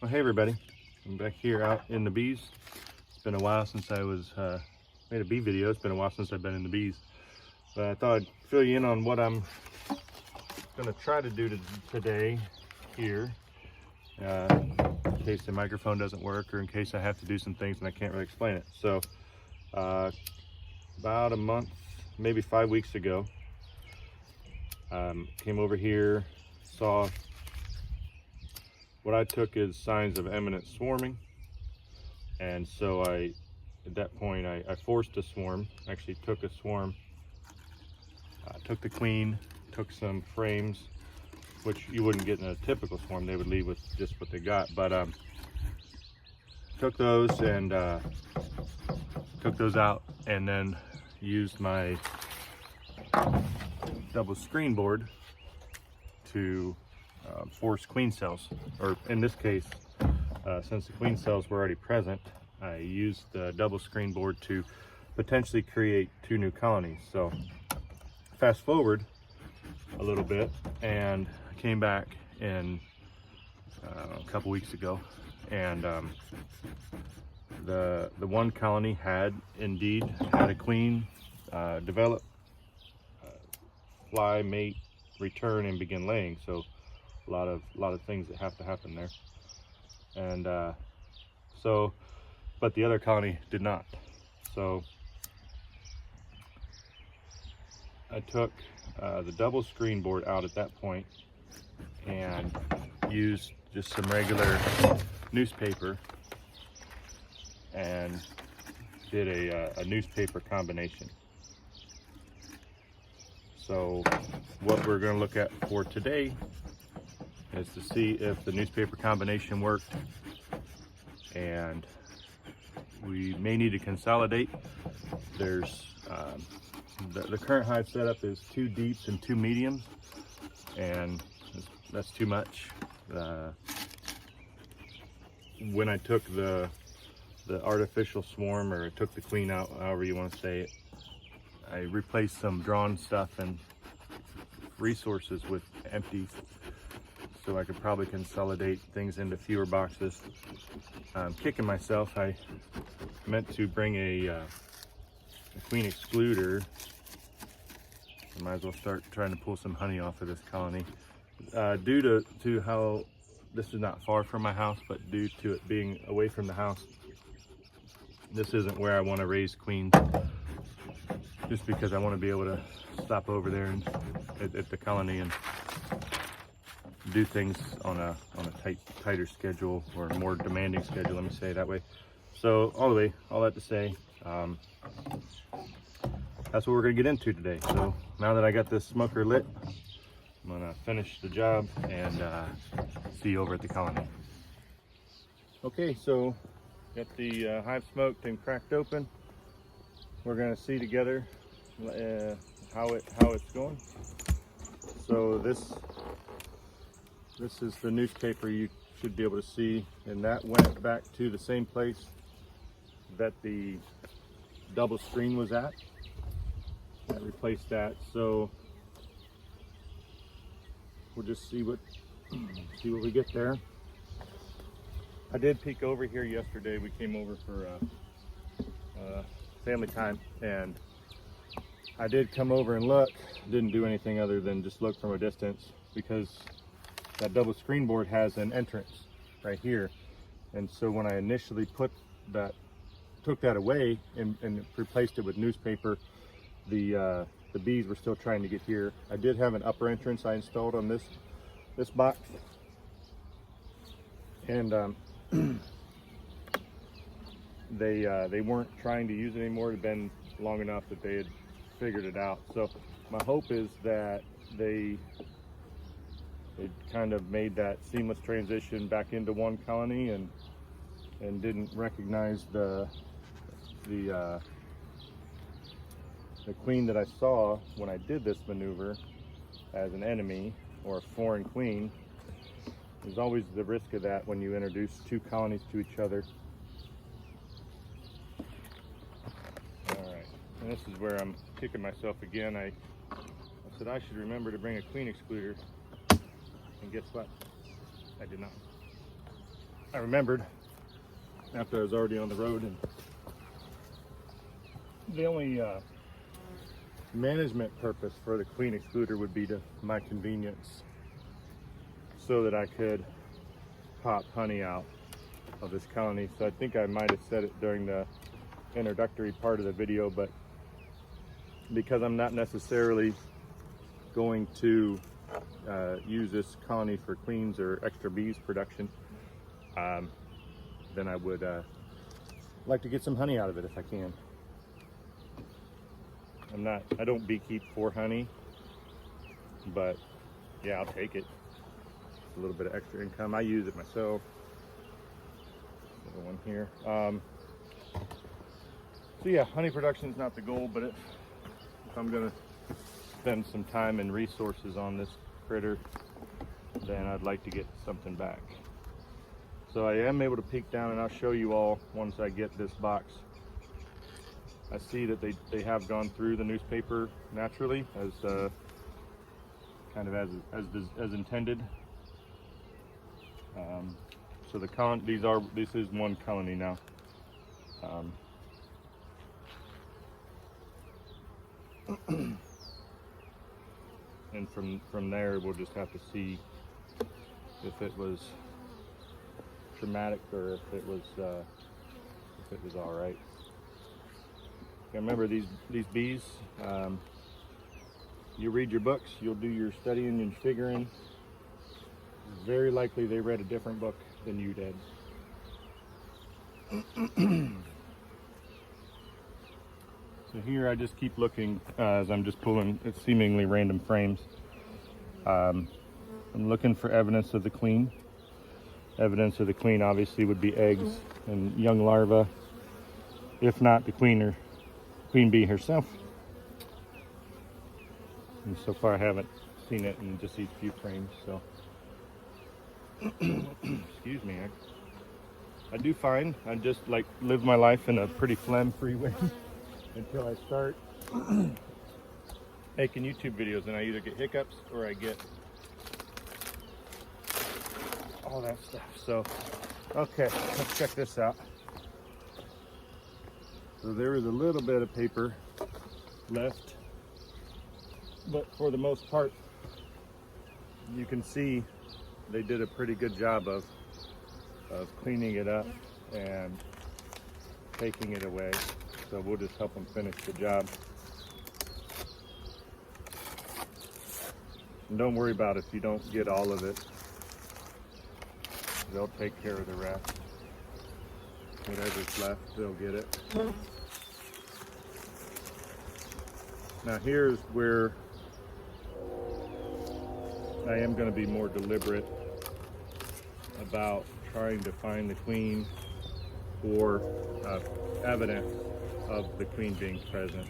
Well, hey everybody, I'm back here out in the bees. It's been a while since I was made a bee video. It's been a while since I've been in the bees, but I thought I'd fill you in on what I'm gonna try to do today here, in case the microphone doesn't work or in case I have to do some things and I can't really explain it. So about a month, maybe 5 weeks ago, came over here, saw what I took as signs of imminent swarming, and so at that point I forced a swarm. Actually took a swarm, took the queen, took some frames, which you wouldn't get in a typical swarm. They would leave with just what they got, but took those and took those out, and then used my double screen board to force queen cells, or in this case, since the queen cells were already present, I used the double screen board to potentially create 2 new colonies. So fast forward a little bit, and I came back in a couple weeks ago, and the one colony had indeed had a queen develop, fly, mate, return, and begin laying. So a lot of things that have to happen there, and but the other colony did not. So I took the double screen board out at that point and used just some regular newspaper and did a newspaper combination. So what we're going to look at for today is to see if the newspaper combination worked, and we may need to consolidate. There's the current hive setup is 2 deeps and 2 mediums, and that's too much. When I took the artificial swarm, or I took the queen out, however you want to say it, I replaced some drawn stuff and resources with empty, so I could probably consolidate things into fewer boxes. I'm kicking myself. I meant to bring a queen excluder. I might as well start trying to pull some honey off of this colony. Due to how this is not far from my house, but due to it being away from the house, this isn't where I want to raise queens, just because I want to be able to stop over there and at the colony and do things on a tighter schedule, or a more demanding schedule, let me say it that way. So all that to say, that's what we're gonna get into today. So now that I got this smoker lit, I'm gonna finish the job and see you over at the colony. Okay, so got the hive smoked and cracked open. We're gonna see together how it's going. So this is the newspaper you should be able to see, and that went back to the same place that the double screen was at. I replaced that, so we'll just see what we get there. I did peek over here yesterday. We came over for family time, and I did come over and look. Didn't do anything other than just look from a distance, because that double screen board has an entrance right here, and so when I initially took that away and replaced it with newspaper, the bees were still trying to get here. I did have an upper entrance I installed on this box, and they weren't trying to use it anymore. It had been long enough that they had figured it out. So my hope is that they kind of made that seamless transition back into one colony and didn't recognize the queen that I saw when I did this maneuver as an enemy or a foreign queen. There's always the risk of that when you introduce 2 colonies to each other. All right, and this is where I'm kicking myself again. I said I should remember to bring a queen excluder, and guess what? I did not. I remembered after I was already on the road, and the only management purpose for the queen excluder would be to my convenience, so that I could pop honey out of this colony. So I think I might have said it during the introductory part of the video, but because I'm not necessarily going to use this colony for queens or extra bees production, then I would like to get some honey out of it if I can. I don't beekeep for honey, but yeah, I'll take it. It's a little bit of extra income. I use it myself. Another one here. So yeah, honey production is not the goal, but if I'm gonna spend some time and resources on this critter, then I'd like to get something back. So I am able to peek down, and I'll show you all once I get this box. I see that they have gone through the newspaper naturally, as kind of as intended. So this is one colony now. And from there we'll just have to see if it was traumatic or if it was all right. Remember, these bees, you read your books, you'll do your studying and figuring. Very likely they read a different book than you did. So here I just keep looking as I'm just pulling seemingly random frames. I'm looking for evidence of the queen. Evidence of the queen obviously would be eggs and young larvae, if not the queen bee herself. And so far I haven't seen it in just these few frames, so excuse me. I do fine. I just like live my life in a pretty phlegm-free way until I start making YouTube videos, and I either get hiccups or I get all that stuff. So okay, let's check this out. So there is a little bit of paper left, but for the most part, you can see they did a pretty good job of cleaning it up and taking it away. So we'll just help them finish the job. And don't worry about if you don't get all of it. They'll take care of the rest. Whatever's left, they'll get it. Now here's where I am going to be more deliberate about trying to find the queen or evidence of the queen being present.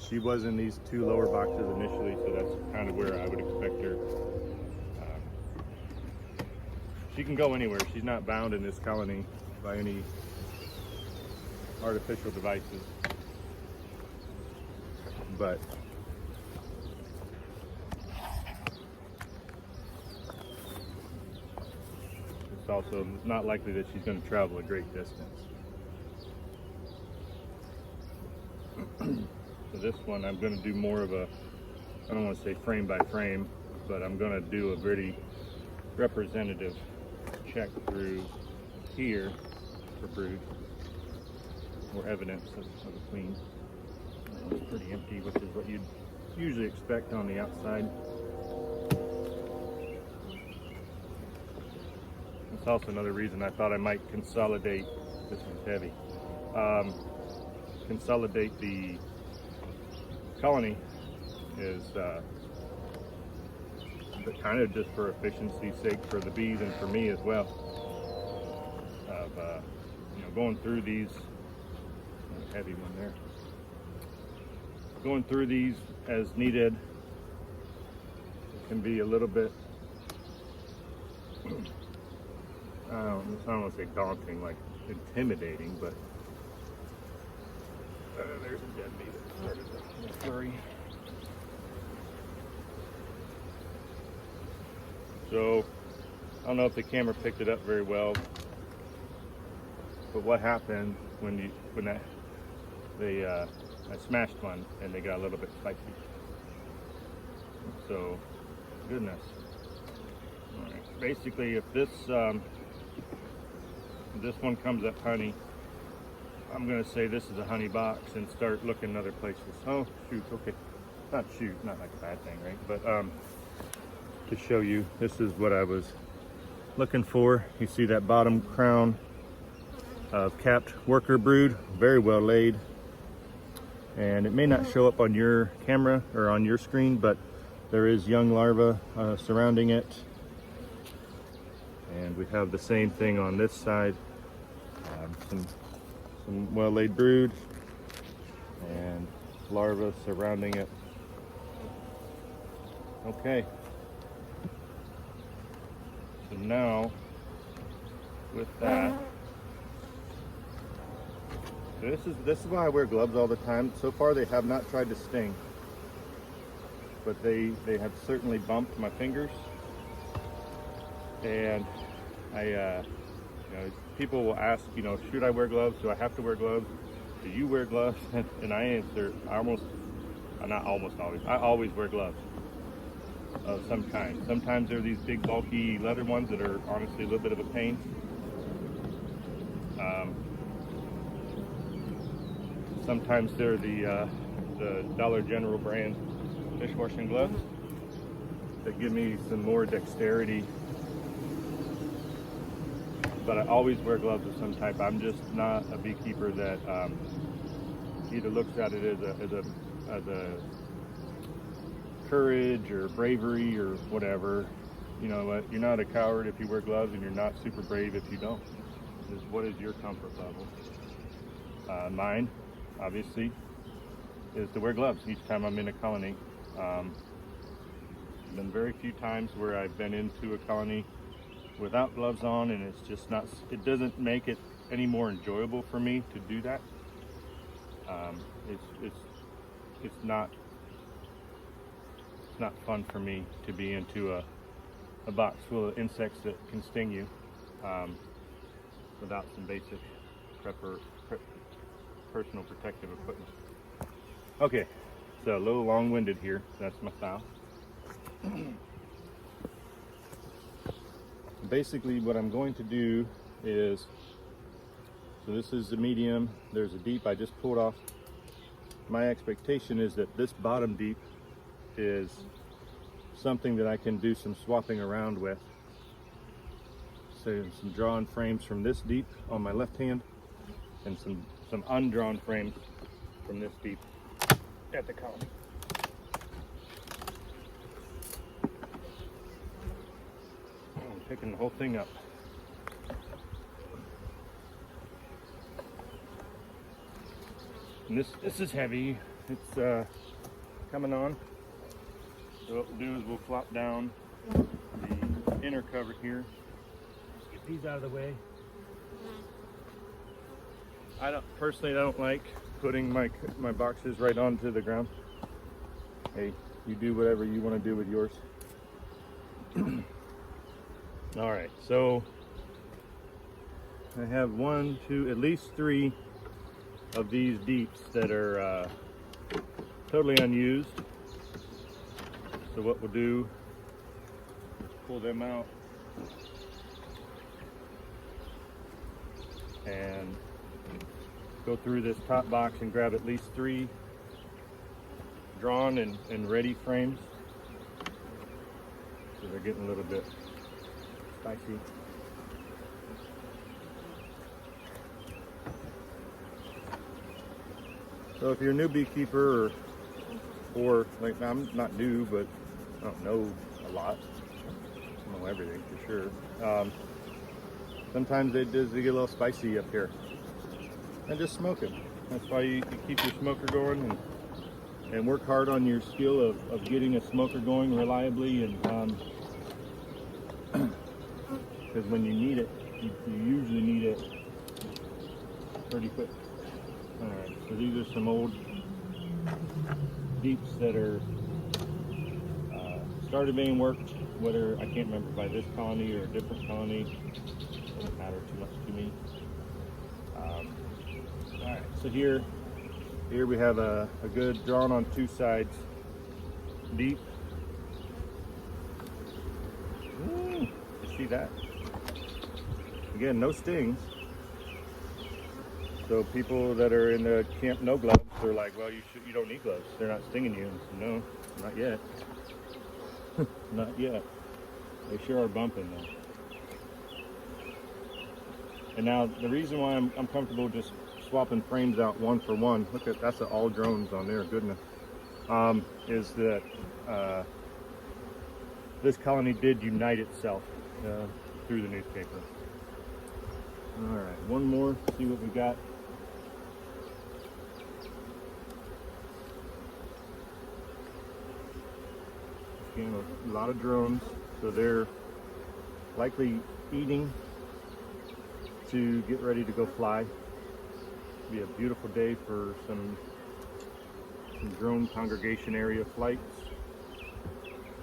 She was in these two lower boxes initially, so that's kind of where I would expect her. She can go anywhere. She's not bound in this colony by any artificial devices. But it's also not likely that she's going to travel a great distance. So this one I'm going to do more of a, I don't want to say frame by frame, but I'm going to do a very representative check through here for brood or evidence of a queen. It's pretty empty, which is what you'd usually expect on the outside. That's also another reason I thought I might consolidate. This one's heavy. Consolidate the colony is kind of just for efficiency's sake for the bees and for me as well. Of going through these, heavy one there. Going through these as needed can be a little bit, I don't want to say daunting, like intimidating, but there's a dead bee that started to flurry. So don't know if the camera picked it up very well, but what happened when I smashed one and they got a little bit spicy. So, goodness. All right. Basically, if this one comes up honey, I'm gonna say this is a honey box and start looking other places. Oh shoot, okay. Not shoot, not like a bad thing, right? But to show you, this is what I was looking for. You see that bottom crown of capped worker brood, very well laid. And it may not show up on your camera or on your screen, but there is young larvae surrounding it. And we have the same thing on this side. Some well-laid brood and larvae surrounding it. Okay. So now, with that, this is why I wear gloves all the time. So far, they have not tried to sting, but they have certainly bumped my fingers. And people will ask, should I wear gloves? Do I have to wear gloves? Do you wear gloves? And I answer, not almost always. I always wear gloves of some kind. Sometimes they're these big, bulky leather ones that are honestly a little bit of a pain. Sometimes they're the Dollar General brand dishwashing gloves that give me some more dexterity. But I always wear gloves of some type. I'm just not a beekeeper that either looks at it as a courage or bravery or whatever. You know what? You're not a coward if you wear gloves, and you're not super brave if you don't. What is your comfort level? Mine, obviously, is to wear gloves each time I'm in a colony. Been very few times where I've been into a colony without gloves on, and it's just not, it doesn't make it any more enjoyable for me to do that. It's not fun for me to be into a box full of insects that can sting you without some basic personal protective equipment. Okay, so a little long-winded here. That's my style. Basically what I'm going to do is, so this is the medium, there's a deep I just pulled off. My expectation is that this bottom deep is something that I can do some swapping around with. So some drawn frames from this deep on my left hand and some undrawn frames from this deep at the colony. Picking the whole thing up. And this is heavy. It's coming on. So what we'll do is we'll flop down the inner cover here. Just get these out of the way. I don't like putting my boxes right onto the ground. Hey, you do whatever you want to do with yours. All right, so I have 1, 2, at least 3 of these deeps that are totally unused. So what we'll do is pull them out and go through this top box and grab at least 3 drawn and ready frames. So they're getting a little bit spicy. So if you're a new beekeeper or like, I'm not new, but I don't know a lot. I don't know everything for sure. Sometimes they get a little spicy up here. And just smoke it. That's why you keep your smoker going and work hard on your skill of getting a smoker going reliably, and because when you need it, you usually need it pretty quick. Alright, so these are some old deeps that are started being worked whether, I can't remember, by this colony or a different colony, doesn't matter too much to me. All right, so here we have a good drawn on two sides, deep. You see that? Again, no stings. So people that are in the camp no gloves, they're like, well, you don't need gloves. They're not stinging you. No, not yet. Not yet. They sure are bumping though. And now the reason why I'm comfortable just swapping frames out one for one, look at, that's all drones on there, goodness, is that this colony did unite itself through the newspaper. All right, one more, see what we got. Again, a lot of drones, so they're likely eating to get ready to go fly. It'll be a beautiful day for some drone congregation area flights.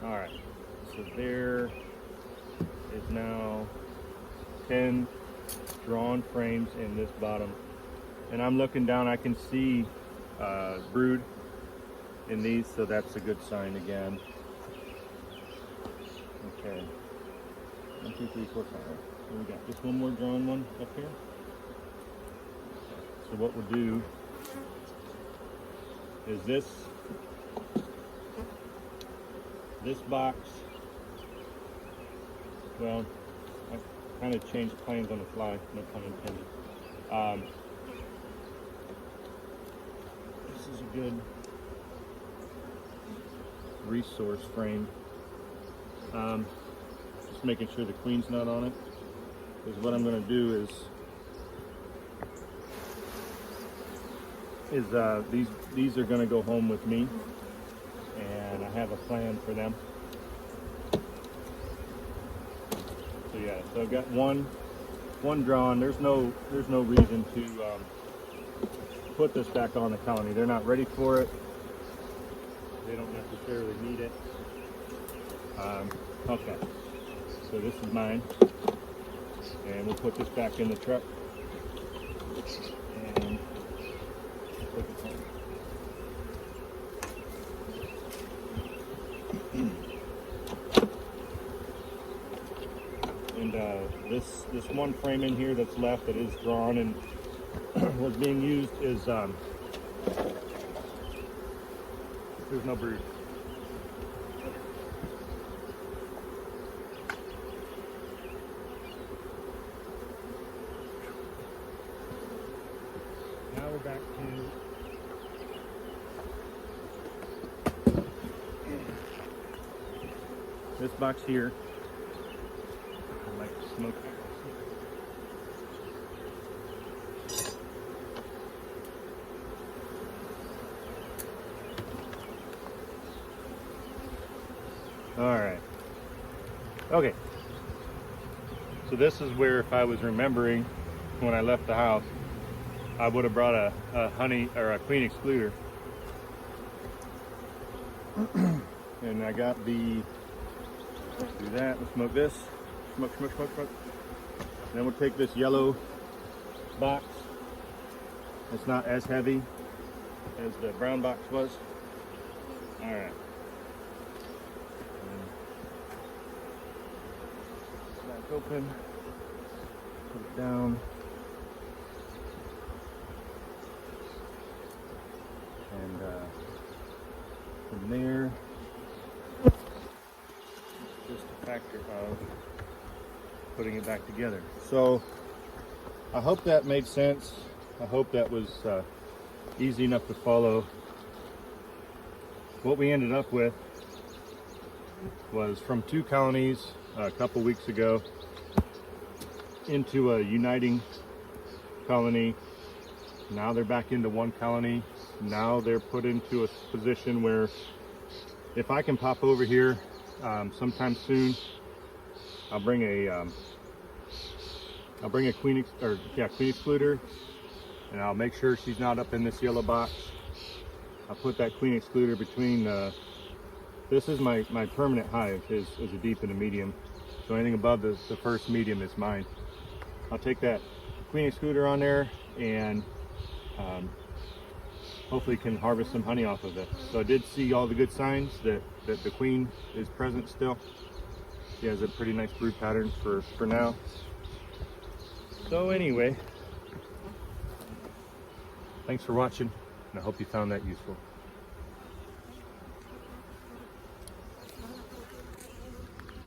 All right, so there is now 10 drawn frames in this bottom, and I'm looking down, I can see brood in these, so that's a good sign again. Okay, 1, 2, 3, 4, 5. So we got just one more drawn one up here. So what we'll do is this box, well, I kind of changed plans on the fly, no pun intended. This is a good resource frame. Just making sure the queen's not on it, because what I'm going to do is these are going to go home with me, and I have a plan for them. So yeah, so I've got one drawn. There's no reason to put this back on the colony. They're not ready for it. They don't necessarily need it. Okay, so this is mine, and we'll put this back in the truck and put it home. And this one frame in here that's left that is drawn and was being used is there's no brood. Now we're back to this box here. I like to smoke that. All right. Okay. So this is where, if I was remembering when I left the house, I would have brought a honey or a queen excluder. And I got the, let's do that, let's smoke this. Smoke, smoke, smoke, smoke. Then we'll take this yellow box. It's not as heavy as the brown box was. All right. Back open, put it down. And from there, just a factor of putting it back together. So I hope that made sense. I hope that was easy enough to follow. What we ended up with was from 2 colonies a couple weeks ago into a uniting colony. Now they're back into 1 colony. Now they're put into a position where if I can pop over here sometime soon, I'll bring a queen excluder, and I'll make sure she's not up in this yellow box. I'll put that queen excluder between This is my permanent hive, is a deep and a medium. So anything above the first medium is mine. I'll take that queen excluder on there and hopefully can harvest some honey off of it. So I did see all the good signs that the queen is present still. She has a pretty nice brood pattern for now. So anyway, thanks for watching, and I hope you found that useful.